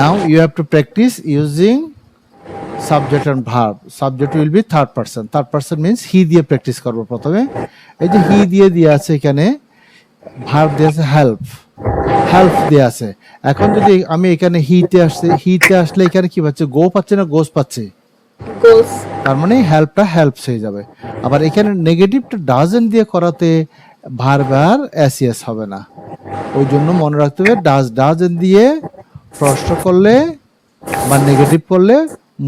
Now you have to practice using subject and verb. Subject will be third person. Third person means he দিয়ে practice করব প্রথমে। এই যে হি দিয়ে আছে এখানে, ভার্ব দিয়ে আছে হেল্প, হেল্প দিয়ে আছে। এখন যদি আমি এখানে হিতে আসলে এখানে কি পাচ্ছে, গো পাচ্ছে না গোস পাচ্ছে, গোস। তার মানে হেল্পটা হেল্পস হয়ে যাবে। আবার এখানে নেগেটিভটা ডাজেন্ট দিয়ে করাতে ভার্ব আর এসইএস হবে না, ওই জন্য মনে রাখতে হবে ডাজেন্ট দিয়ে প্রশ্ন করলে বা নেগেটিভ করলে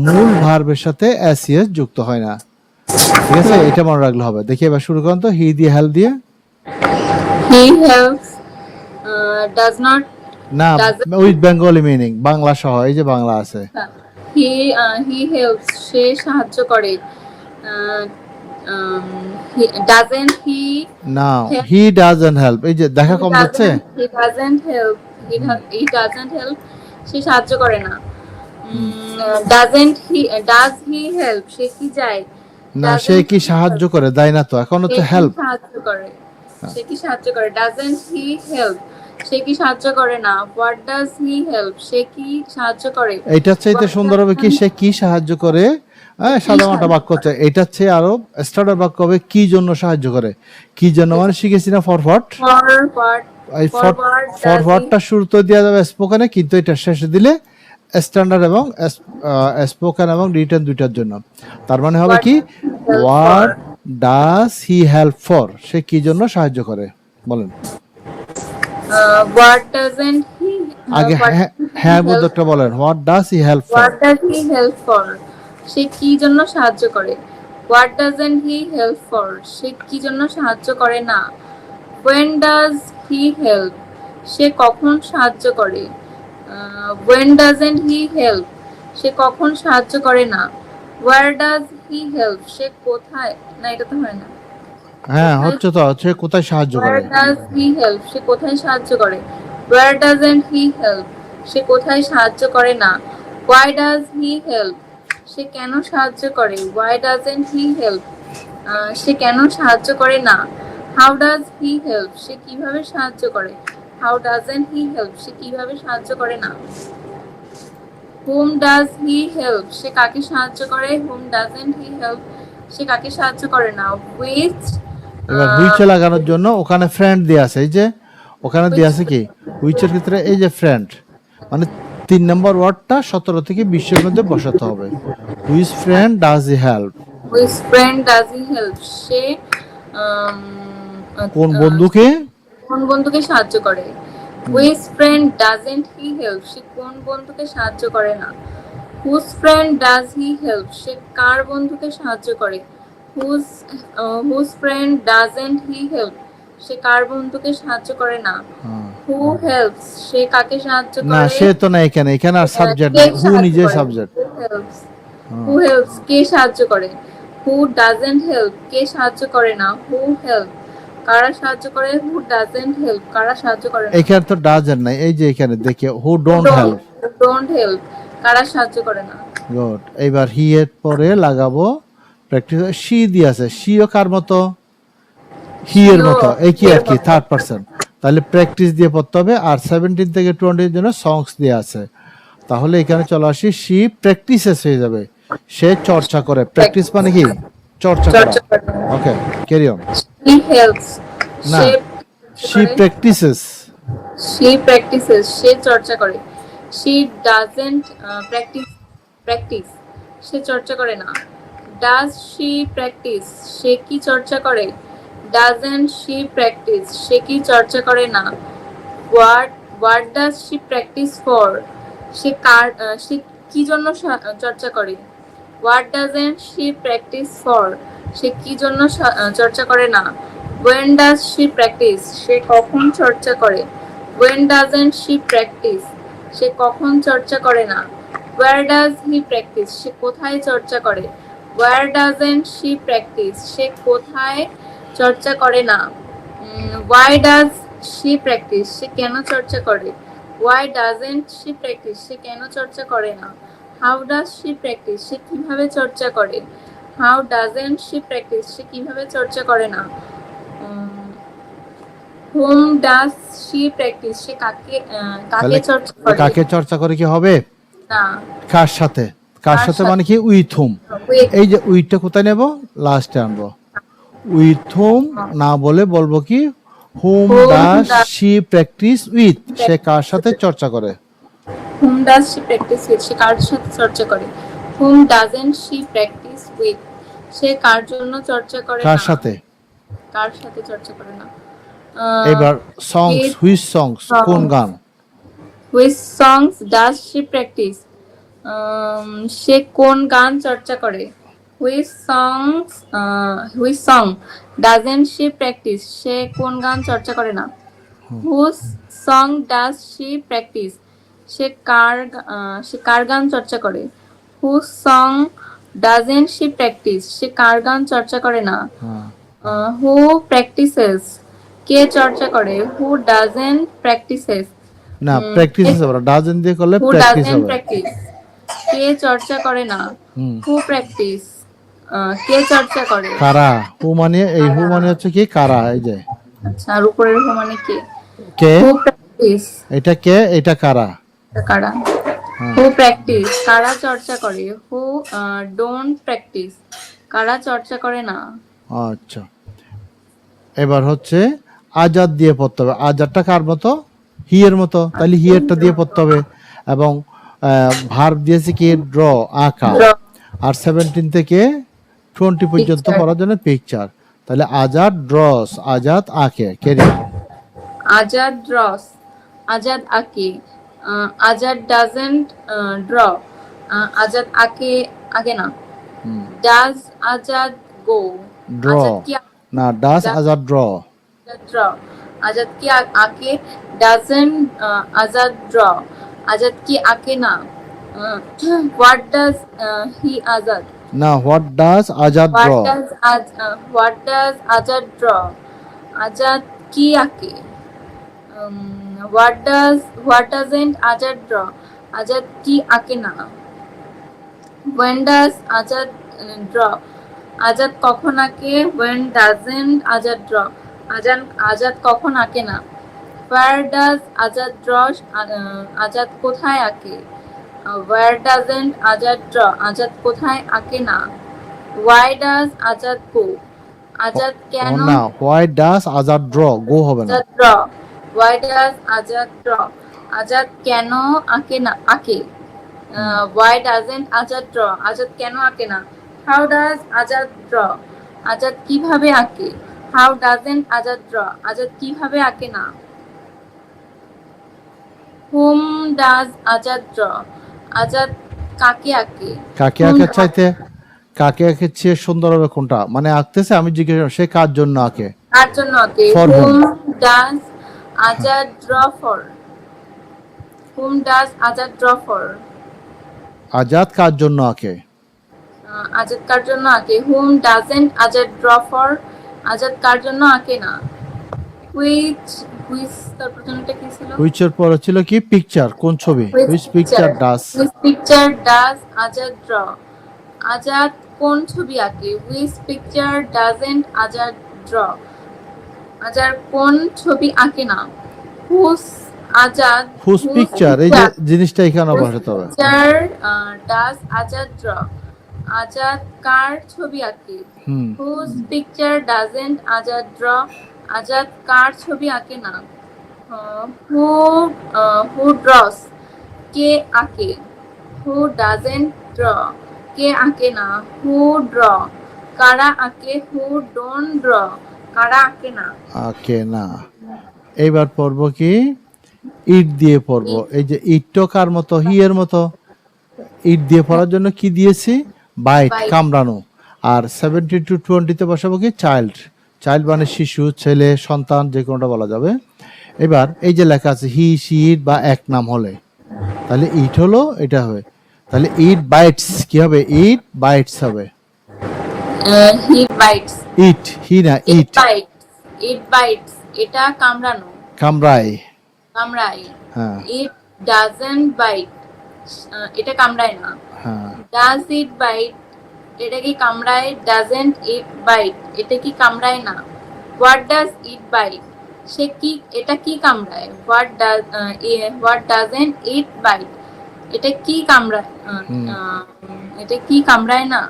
মূল ভার্বের সাথে এসইএস যুক্ত হয় না। ঠিক আছে, এটা মনে রাখলে হবে। দেখি এবার শুরু করুন তো, হি দিয়ে হেল্প দিয়ে। হি হেল্পস ডাজ নট, না, উইথ বেঙ্গলি মিনিং, বাংলা সহ, এই যে বাংলা আছে। হি হেল্পস সে সাহায্য করে। ডাজেন্ট হি, না, হি ডাজন্ট হেল্প, এই যে দেখা কম যাচ্ছে। He doesn't help, he doesn't help সে সাহায্য করে না। ডাজ হি হেল্প সে কি যায়? না, সে কি সাহায্য করে, দেয় না তো, এখন হচ্ছে হেল্প। সাহায্য করে, সে কি সাহায্য করে? ডাজেন্ট হি হেল্প সে কি সাহায্য করে না? হোয়াট ডাজ হি হেল্প সে কি সাহায্য করে? এইটার চাইতে সুন্দর হবে কি, সে কি সাহায্য করে। সাধারণত বাক্য হচ্ছে এটার চেয়ে আরো স্ট্যান্ডার্ড বাক্য হবে কি জন্য সাহায্য করে। কি জন্য মানে শিখেছি না, ফরওয়ার্ড। এই ফরওয়ার্ডটা শুরুতে দেওয়া যাবে স্পোকেনে, কিন্তু এটা শেষে দিলে স্ট্যান্ডার্ড এবং স্পোকেন এবং রিটেন দুইটার জন্য। তার মানে হবে কি, what does he help for, সে কি জন্য সাহায্য করে, বলেন। হোয়াট ডাজন্ট হি, আগে হ্যাঁ বোধকটা বলেন, what does he help for. What does he help for সে কি জন্য সাহায্য করে। What doesn't he help for সে কি জন্য সাহায্য করে না। when does he help সে কখন সাহায্য করে। when doesn't he help সে কখন সাহায্য করে না। where does he help সে কোথায়, না এটা তো হয় না। হ্যাঁ হচ্ছে তো, হচ্ছে কোথায় সাহায্য করে। where does he help সে কোথায় সাহায্য করে। where doesn't he help সে কোথায় সাহায্য করে না। why does he help সে কেন সাহায্য করে। why doesn't he help সে কেন সাহায্য করে না। how does he help সে কিভাবে সাহায্য করে। how doesn't he help সে কিভাবে সাহায্য করে না। whom does he help সে কাকে সাহায্য করে। whom doesn't he help সে কাকে সাহায্য করে না। which এবার হুইচে লাগানোর জন্য ওখানে ফ্রেন্ড দেয়া আছে, এই যে ওখানে দেয়া আছে কি হুইচের ক্ষেত্রে, এই যে ফ্রেন্ড, মানে 3 নম্বর ওয়ার্ডটা 17 থেকে 20 এর মধ্যে বসাতে হবে। Which friend does he help, which friend does he help সে কোন বন্ধুকে সাহায্য করে। which friend doesn't he help সে কোন বন্ধুকে সাহায্য করে না। whose friend does he help সে কার বন্ধুকে সাহায্য করে। whose friend doesn't he help সে কার বন্ধুকে সাহায্য করে না। who helps সে কাকে সাহায্য করে। না, সে তো না, এখানে আর সাবজেক্ট, হু নিজে সাবজেক্ট। who helps কে সাহায্য করে। who doesn't help কে সাহায্য করে না। who help কারা সাহায্য করে। who doesn't help কারা সাহায্য করে না। এখানে তো ডাজেন্ট নাই, এই যে এখানে দেখে হু ডোন্ট হেল্প, কারা সাহায্য করে না। গুড। এবার হি এর পরে লাগাবো প্র্যাকটিস, শি দিয়ে আছে, শিও কার মতো, হি এর মতো, একই আর কি, থার্ড পারসন। তাহলে প্র্যাকটিস দিয়ে পড়তে হবে। আর 17 থেকে 20 এর জন্য সংস দিয়ে আছে। তাহলে এখানে চলে আসি, শি প্র্যাকটিসেস হয়ে যাবে, সে চর্চা করে। প্র্যাকটিস মানে কি, চর্চা করা। ওকে, ক্যারি অন। he helps না, শি প্র্যাকটিসেস, সে চর্চা করে। she doesn't practice সে চর্চা করে না। does she practice সে কি চর্চা করে। doesn't she practice সে কি চর্চা করে না। what does she practice for সে কি জন্য চর্চা করে। what doesn't she practice for সে কি জন্য চর্চা করে না। when does she practice সে কখন চর্চা করে। when doesn't she practice সে কখন চর্চা করে না। where does he practice সে কোথায় চর্চা করে। where doesn't she practice সে কোথায় চর্চা করে না। why does she practice সে কেন চর্চা করে। why doesn't she practice সে কেন চর্চা করে না। how does she practice সে কিভাবে চর্চা করে। how doesn't she practice সে কিভাবে চর্চা করে না। whom does she practice সে কাকে তাহলে চর্চা করে কাকে চর্চা করে কি হবে? না, কার সাথে? কার কার সাথে সাথে? মানে কি উইথ হুম। with এই যে উইথটা কোথায় নেব? লাস্টে আনবো। উইথ হুম না বলে বলবো কি whom Whom does does she practice with, সে কার সাথে চর্চা করে? whom does she practice with সে কার সাথে চর্চা করে? whom doesn't she practice with সে কার জন্য চর্চা করে কার না? সাথে? কার সাথে চর্চা করে না? এবার সংস, with হুইচ সংস, কোন songs. গান? which songs does she practice সে কোন গান চর্চা করে? which song doesn't she practice সে কোন গান চর্চা করে না? whose song does she practice সে কার গান চর্চা করে? whose song doesn't she practice সে কার গান চর্চা করে না? হ্যাঁ। who practices কে চর্চা করে? who doesn't practices না প্র্যাকটিস হবে না, ডাজেন্ট দিয়ে করলে who প্র্যাকটিস doesn't হবে। practice কে চর্চা করে না? হুম। who practice কে চর্চা করে? কারা, হু মানে এই হু মানে হচ্ছে কি কারা, এই যে আচ্ছা, আর উপরের who মানে কে? কে, who practice এটা কে, এটা কারা। কারা? হ্যাঁ। who practice কারা চর্চা করে? who don't practice কারা চর্চা করে না? আচ্ছা এবার হচ্ছে আজাদ দিয়ে পড়তে হবে। আজাদটা কার মতো? হি এর মতো, তাহলে হি এরটা দিয়ে পড়তে হবে। এবং ভার্ব দিয়েছে কি ড্র, আঁকা। Draw. আর 17 থেকে 20 পর্যন্ত Picture. পড়ার জন্য পিকচার। তাহলে আজাদ ড্রস, আজাদ আঁকে। কেরি আজাদ draws আজাদ আঁকে আজাদ doesn't draw আজাদ আঁকে না। does Azad go draw Azad কি না, ডাস আজাদ ড্র। draw আজাদ কি আঁকে? doesn't আজাদ draw আজাদ কি আঁকে না? what does he আজাদ না, what does Azad draw? what does Azad draw Azad কি আঁকে? what doesn't Azad draw Azad কি আঁকে না? when does Azad draw Azad কখন আঁকে? when doesn't Azad draw Azad কখন আঁকে না? where does Azad draw Azad কোথায় আঁকে? where doesn't Azad draw Azad কোথায় আঁকে না? why does Azad go Azad কেন না, হোয়াই ডাস আজাদ ড্র, গো হবে না। Azad draw why does Azad draw Azad কেন আঁকে না আঁকে? why doesn't Azad draw Azad কেন আঁকে না? how does Azad draw Azad কিভাবে আঁকে? how doesn't Azad draw Azad কিভাবে আঁকে না? whom does Azad draw Azad কাকে আঁকে? কাকে আঁকে চাইতে, কাকে আঁকে চেয়ে সুন্দর হবে কোনটা? মানে আঁকতেছে, আমি জিজ্ঞেস করলাম, সে কার জন্য আঁকে? কার জন্য আঁকে? For whom? whom does Azad draw for whom does Azad draw for Azad কার জন্য আঁকে? আজাদ কার জন্য আঁকে? whom doesn't Azad draw for Azad কার জন্য আঁকে না? which তার প্রথমটা কি ছিল? হুইচের পরে ছিল কি পিকচার, কোন ছবি? Which picture does? which picture does Azad draw Azad কোন ছবি আঁকে? which picture doesn't Azad draw Azad কোন ছবি আঁকে না? whose আজাদ হুজ পিকচার, এই যে জিনিসটা এখানে বসাতে হবে। picture does Azad draw Azad কার ছবি আঁকে? হুম। whose picture doesn't Azad draw Azad কার ছবি আঁকে না? who draws কে আঁকে? who doesn't draw কে আঁকে না? who draw কারা আঁকে? who don't draw কারা আঁকে না? আঁকে না। এইবার পড়বো কি ইট দিয়ে পড়বো। এই যে ইটটো কার মতো? হি এর মতো। ইট দিয়ে পড়ার জন্য কি দিয়েছি? Bite, Bite. কামড়ানো। আর 70 to 20 তে বসাবো কি চাইল্ড। চাইল্ড মানে শিশু, ছেলে, সন্তান, যে কোনোটা বলা যাবে। এবার এই যে লেখা আছে হি, সি, ইট বা এক নাম হলে, তাহলে ইট হলো, এটা হবে। তাহলে ইট বাইটস কি হবে? ইট বাইটস হবে। he bites ইট, হি না, it it. bites it bites এটা কামড়ানো, কামড়ায়। কামড়ায়। হ্যাঁ it doesn't bite এটা কামড়ায় না। হ্যাঁ। does it bite এটা কি কামড়ায়? doesn't it bite এটা কি কামড়ায় না। what does it bite সে কি এটা কি কামড়ায়? What doesn't it bite? এটা কি কামড়ায়? হুম এটা কি কামড়ায় না?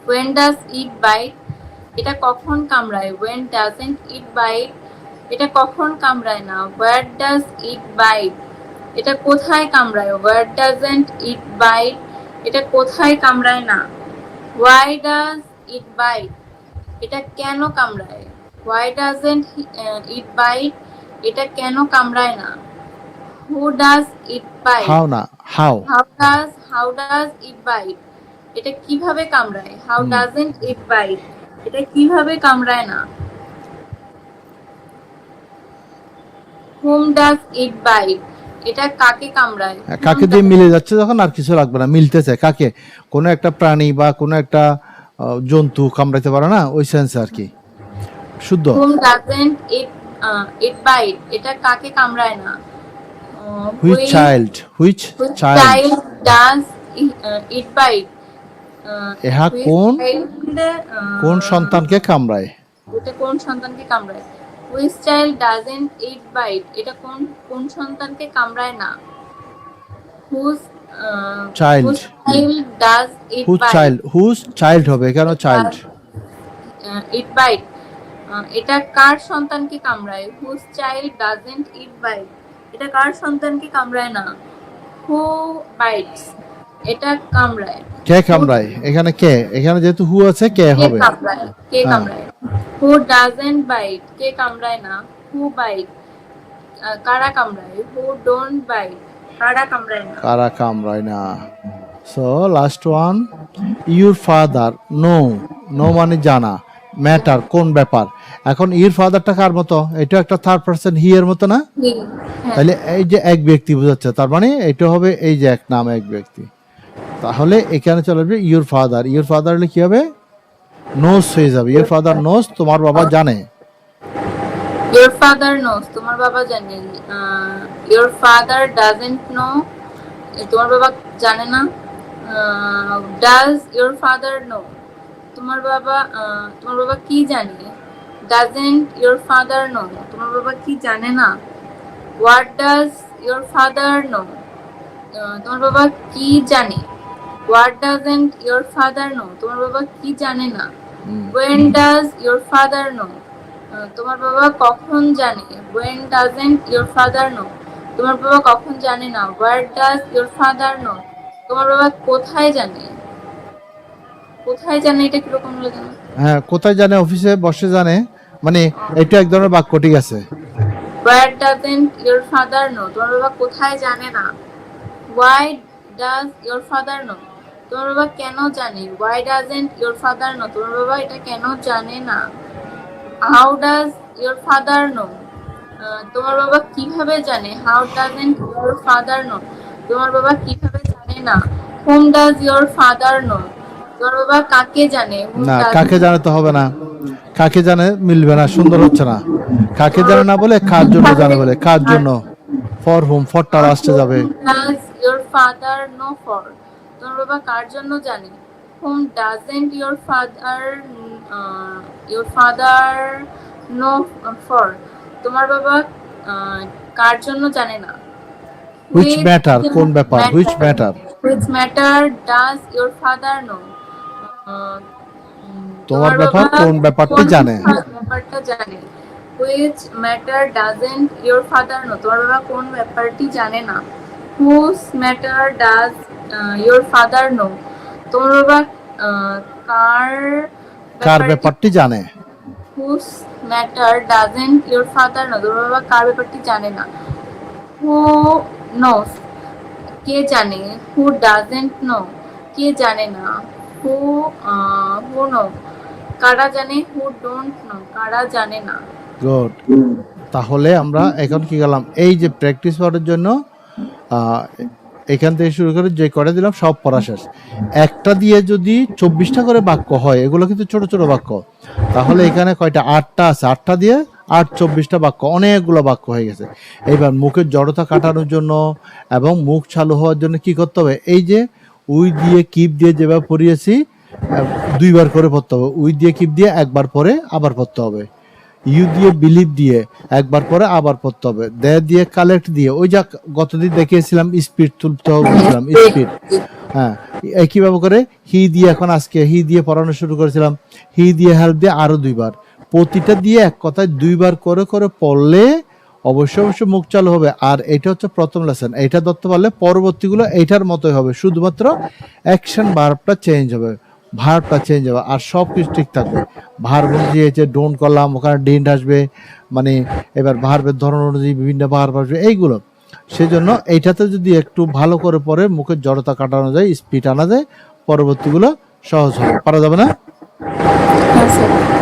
When does it bite? এটা কখন কামড়ায়? When doesn't it bite? এটা কখন কামড়ায় না? Where does it bite? এটা কোথায় কামড়ায়? Where doesn't it bite? এটা কোথায় কামড়ায় না? Why does it bite? এটা কেন কামড়ায়? Why doesn't it bite? এটা কেন কামড়ায় না? Who does it bite? How না how How does it bite? এটা কিভাবে কামড়ায়? How doesn't it bite? এটা কিভাবে কামড়ায় না? Whom does it bite? এটা কাকে কামড়ায়? কাকে দিয়ে মিলে যাচ্ছে যখন আর কিছু লাগবে না, মিলতেছে কাকে, কোনো একটা প্রাণী বা কোনো একটা জন্তু কামড়াইতে পারে না, ওই সেন্সে আর কি শুদ্ধ। Whom doesn't it bite? এটা কাকে কামড়ায় না? Which child Which child does it bite? এহা Which কোন child, কোন সন্তানকে কামড়ায়? এটা কোন সন্তানকে কামড়ায়? Which child doesn't it bite? এটা কোন কোন সন্তানকে কামড়ায় না? Whose Child. whose child does it whose bite? Child, whose child হবে কেন চাইল্ড? It bite. এটা কার সন্তানকে কামড়ায়? Whose child doesn't it bite? এটা কার সন্তানকে কামড়ায় না? Who bites? এটা কামড়ায়। কে কামড়ায়? এখানে কে, এখানে যেহেতু হু আছে কে কে হবে? কামড়ায়? কে হ্যাঁ। কামড়ায়? Who doesn't bite? কে কামড়ায় না? Who bite? কারা কামড়ায়? Who don't bite? কারা কামড়ায় না? কারা কামড়ায় না। So last one, your father, no, no মানে জানা, ম্যাটার কোন ব্যাপার। এখন ইউর ফাদারটা কার মতো? এটা একটা থার্ড পারসন হি এর মতো না? হ্যাঁ। তাহলে এই যে এক ব্যক্তি বোঝাচ্ছে, তার মানে এটা হবে এই যে এক নাম এক ব্যক্তি। তাহলে এখানে চলে আসবে ইউর ফাদার। ইউর ফাদার হলে কি হবে? নোস হয়ে যাবে। ইউর ফাদার নোস, তোমার বাবা জানে। Your father knows. তোমার বাবা জানে। Your father doesn't know. তোমার বাবা জানে না। Does your father know? তোমার বাবা কি জানে? Doesn't your father know? তোমার বাবা কি জানে না? What does your father know? তোমার বাবা কি জানে? What doesn't your father know? তোমার বাবা কি জানে না? When does your father know? তোমার বাবা কখন জানে? When doesn't your father know? তোমার বাবা কখন জানে না? Where does your father know? তোমার বাবা কোথায় জানে? কোথায় জানে এটা কিরকম লাগে না? হ্যাঁ, কোথায় জানে? অফিসে বসে জানে, মানে এটা এক ধরনের বাক্য, ঠিক আছে। Where doesn't your father know? তোমার বাবা কোথায় জানে না? Why does your father know? তোমার বাবা কেন জানে? Why doesn't your father know? তোমার বাবা এটা কেন জানে না? How does your father know? তোমার বাবা কিভাবে জানে? How doesn't your father know? তোমার বাবা কিভাবে জানে না? Whom does your father know? তোমার বাবা কাকে জানে? Whom না, does- কাকে জানে তো হবে না, কাকে জানে মিলবে না, সুন্দর হচ্ছে না। কাকে জানে না বলে কার জন্য জানে বলে, কার জন্য, ফর হুম, ফরটা লাস্টে যাবে। Whom does your father know for? তোমার বাবা কার জন্য জানে? Whom doesn't your father know for? তোমার বাবা কার জন্য জানে না? হুইচ ম্যাটার, কোন ব্যাপার, which matter. Which matter does your father know? তোমার ব্যাপার কোন ব্যাপারটি জানে? ব্যাপারটা জানে। Which matter doesn't your father know? তোমার বাবা কোন ব্যাপারটি জানে না? Whose matter does your father know? তোমার বাবা কার কার ব্যাপারটি জানে? Whose matter doesn't your father know? তোমার বাবা কার ব্যাপারটি জানে না? Who knows? কে জানে? Who doesn't know? কে জানে না? Who know? কারা জানে? Who don't know? কারা জানে না? গুড। তাহলে আমরা এখন কি গেলাম, এই যে প্র্যাকটিস করার জন্য এখান থেকে শুরু করে যে কটা দিলাম সব পড়া শেষ। একটা দিয়ে যদি 24টা করে বাক্য হয়, এগুলো কিন্তু ছোট ছোট বাক্য, তাহলে এখানে কয়টা, 8টা আছে, 8টা দিয়ে 8 24টা বাক্য, অনেকগুলো বাক্য হয়ে গেছে। এইবার মুখের জড়তা কাটানোর জন্য এবং মুখ চালু হওয়ার জন্য কি করতে হবে, এই যে উই দিয়ে কিপ দিয়ে যেভাবে পড়িয়েছি, 2বার করে পড়তে হবে। উই দিয়ে কিপ দিয়ে একবার পরে আবার পড়তে হবে। ইউ দিয়ে বিলিভ দিয়ে একবার পরে আবার পড়তে হবে, দে দিয়ে কালেক্ট দিয়ে, ওই যা গতদিন দেখিয়েছিলাম স্পিড তুলতে হবে বলছিলাম, স্পিড। হ্যাঁ, কিভাবে করে হি দিয়ে, এখন আজকে হি দিয়ে পড়ানো শুরু করেছিলাম, হি দিয়ে হেল্প দিয়ে আরো 2 বার, প্রতিটা দিয়ে এক কথায় 2 বার করে করে পড়লে অবশ্যই অবশ্যই মুখ চালু হবে। আর এটা হচ্ছে প্রথম লেসন, এইটা ধরতে পারলে পরবর্তীগুলো এইটার মতোই হবে, শুধুমাত্র অ্যাকশন ভার্বটা চেঞ্জ হবে, ভার্বটা চেঞ্জ হবে, আর সব কিছু ঠিক থাকবে। ভার্ব অনুযায়ী যে ডোন্ট করলাম, ওখানে ডিডন্ট আসবে, মানে এবার ভার্বের ধরন অনুযায়ী বিভিন্ন ভার্ব আসবে এইগুলো। সেজন্য এইটাতে যদি একটু ভালো করে পরে মুখের জড়তা কাটানো যায়, স্পিড আনা যায়, পরবর্তীগুলো সহজ হবে। পারা যাবে না? হ্যাঁ স্যার।